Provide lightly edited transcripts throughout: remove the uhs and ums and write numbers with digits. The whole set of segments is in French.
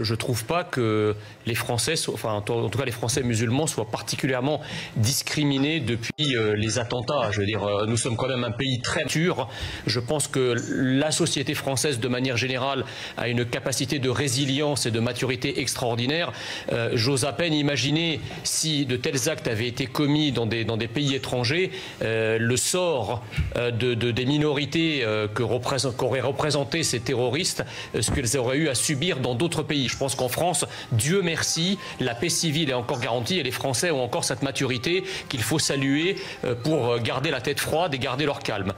Je trouve pas que les Français, enfin en tout cas les Français musulmans, soient particulièrement discriminés depuis les attentats. Je veux dire, nous sommes quand même un pays très mature. Je pense que la société française, de manière générale, a une capacité de résilience et de maturité extraordinaire. J'ose à peine imaginer si de tels actes avaient été commis dans des pays étrangers, le sort des minorités qu'auraient représenté ces terroristes, ce qu'elles auraient eu à subir dans d'autres pays. Je pense qu'en France, Dieu merci, la paix civile est encore garantie et les Français ont encore cette maturité qu'il faut saluer pour garder la tête froide et garder leur calme.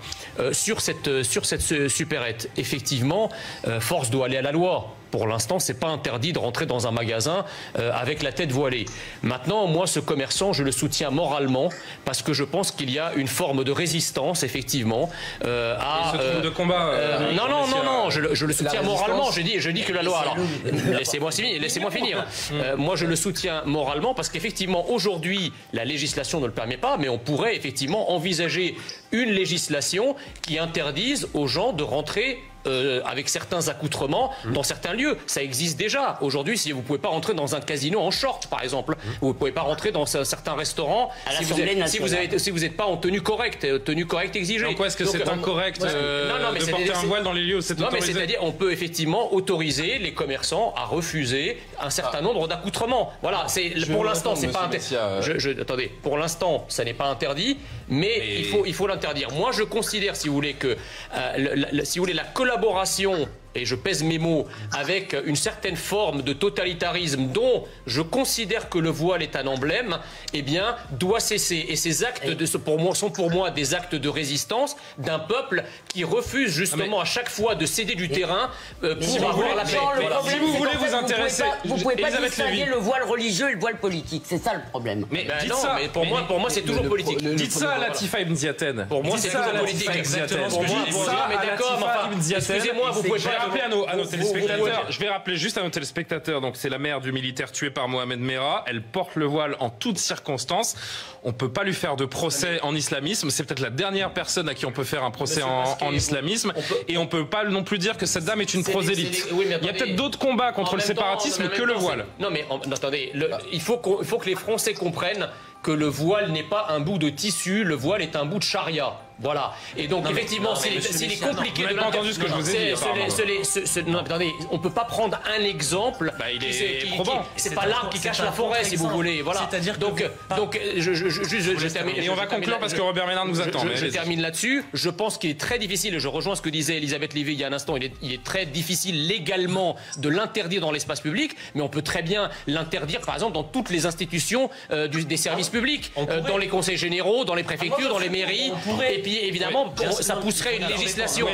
Sur cette supérette, effectivement, force doit aller à la loi. Pour l'instant, c'est pas interdit de rentrer dans un magasin avec la tête voilée. Maintenant, moi, ce commerçant, je le soutiens moralement parce que je pense qu'il y a une forme de résistance, effectivement, à... de combat. Non, je le soutiens moralement. Je dis que la loi... Alors, laissez-moi finir. Moi, je le soutiens moralement parce qu'effectivement, aujourd'hui, la législation ne le permet pas, mais on pourrait effectivement envisager une législation qui interdise aux gens de rentrer avec certains accoutrements dans certains lieux. Ça existe déjà. Aujourd'hui, si vous ne pouvez pas rentrer dans un casino en short, par exemple, vous ne pouvez pas rentrer dans certains restaurants si vous n'êtes pas en tenue correcte exigée. Donc, est-ce que c'est incorrect de porter un voile dans les lieux où c'est autorisé? C'est-à-dire, on peut effectivement autoriser les commerçants à refuser un certain nombre d'accoutrements. Voilà. Pour l'instant, c'est pas interdit. Attendez. Pour l'instant, ça n'est pas interdit, mais il faut l'interdire. Moi, je considère, si vous voulez, que la collaboration, et je pèse mes mots, avec une certaine forme de totalitarisme dont je considère que le voile est un emblème, eh bien, doit cesser. Et ces actes sont pour moi des actes de résistance d'un peuple qui refuse justement à chaque fois de céder du terrain pour avoir la paix. Si vous voulez vous intéresser, vous ne pouvez pas distinguer le voile religieux et le voile politique. C'est ça le problème. Mais dites ça. Mais pour moi, c'est toujours politique. Dites ça à Latifa Ibn Ziaten. Pour moi, c'est toujours politique. Exactement. Excusez-moi, vous pouvez pas... à nos téléspectateurs, je vais rappeler juste à nos téléspectateurs, donc c'est la mère du militaire tué par Mohamed Merah, elle porte le voile en toutes circonstances, on peut pas lui faire de procès en islamisme, c'est peut-être la dernière personne à qui on peut faire un procès en islamisme, et on peut pas non plus dire que cette dame est une prosélyte. Il y a peut-être d'autres combats contre le séparatisme que le voile. Non mais attendez, il faut que les Français comprennent que le voile n'est pas un bout de tissu, le voile est un bout de charia. Voilà. Et donc, effectivement, s'il est compliqué de entendu ce que je vous ai dit. Non, attendez, on peut pas prendre un exemple. C'est pas l'arbre qui cache la forêt, si vous voulez. Voilà. C'est-à-dire donc, je termine. Et on va conclure parce que Robert Ménard nous attend. Je termine là-dessus. Je pense qu'il est très difficile, et je rejoins ce que disait Elisabeth Lévy il y a un instant, il est très difficile légalement de l'interdire dans l'espace public, mais on peut très bien l'interdire, par exemple, dans toutes les institutions des services publics, dans les conseils généraux, dans les préfectures, dans les mairies. Et puis évidemment, ça pousserait une législation.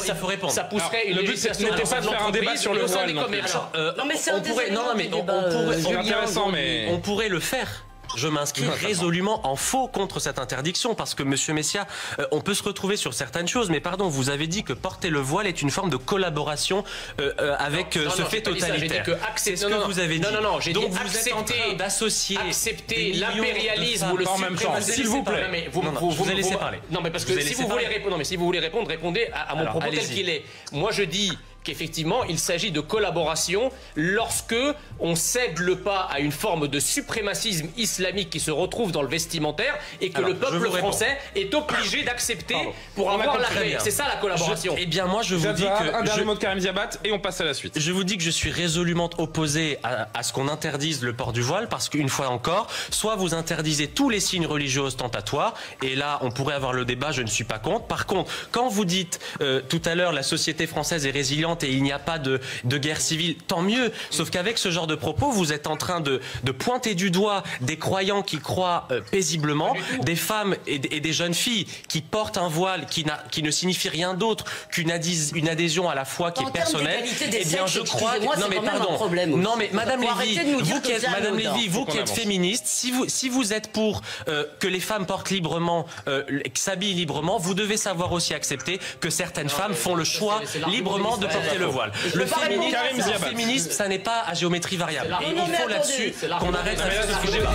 Ça faut répondre. Ça pousserait une législation. N'était pas de faire un débat sur le voile. Non mais c'est on pourrait le faire. Je m'inscris résolument en faux contre cette interdiction parce que, Monsieur Messia, on peut se retrouver sur certaines choses, mais pardon, vous avez dit que porter le voile est une forme de collaboration avec ce fait totalitaire. C'est ce que vous avez dit. Non, j'ai dit donc vous êtes en train d'associer l'impérialisme ou le suprémacisme. S'il vous plaît. Vous allez laisser parler. Non, mais parce que si vous voulez répondre, répondez à mon propos tel qu'il est. Moi, je dis qu'effectivement, il s'agit de collaboration lorsque on cède le pas à une forme de suprémacisme islamique qui se retrouve dans le vestimentaire et que le peuple français est obligé d'accepter pour avoir la paix. C'est ça la collaboration. Eh bien, moi, je vous dis que... Un dernier mot de Karim Ziabat et on passe à la suite. Je vous dis que je suis résolument opposé à ce qu'on interdise le port du voile parce qu'une fois encore, soit vous interdisez tous les signes religieux ostentatoires et là, on pourrait avoir le débat, je ne suis pas contre. Par contre, quand vous dites tout à l'heure la société française est résiliente et il n'y a pas de guerre civile, tant mieux. Sauf qu'avec ce genre de propos, vous êtes en train de pointer du doigt des croyants qui croient paisiblement, des femmes et des jeunes filles qui portent un voile qui ne signifie rien d'autre qu'une adhésion à la foi qui est personnelle. Eh bien, je crois... Non mais pardon. Non mais Madame Lévy, vous qui êtes féministe, si vous êtes pour que les femmes portent librement, s'habillent librement, vous devez savoir aussi accepter que certaines femmes font le choix librement de porter le voile. Le féminisme, ça n'est pas à géométrie variable. Et il faut là-dessus qu'on arrête ce débat.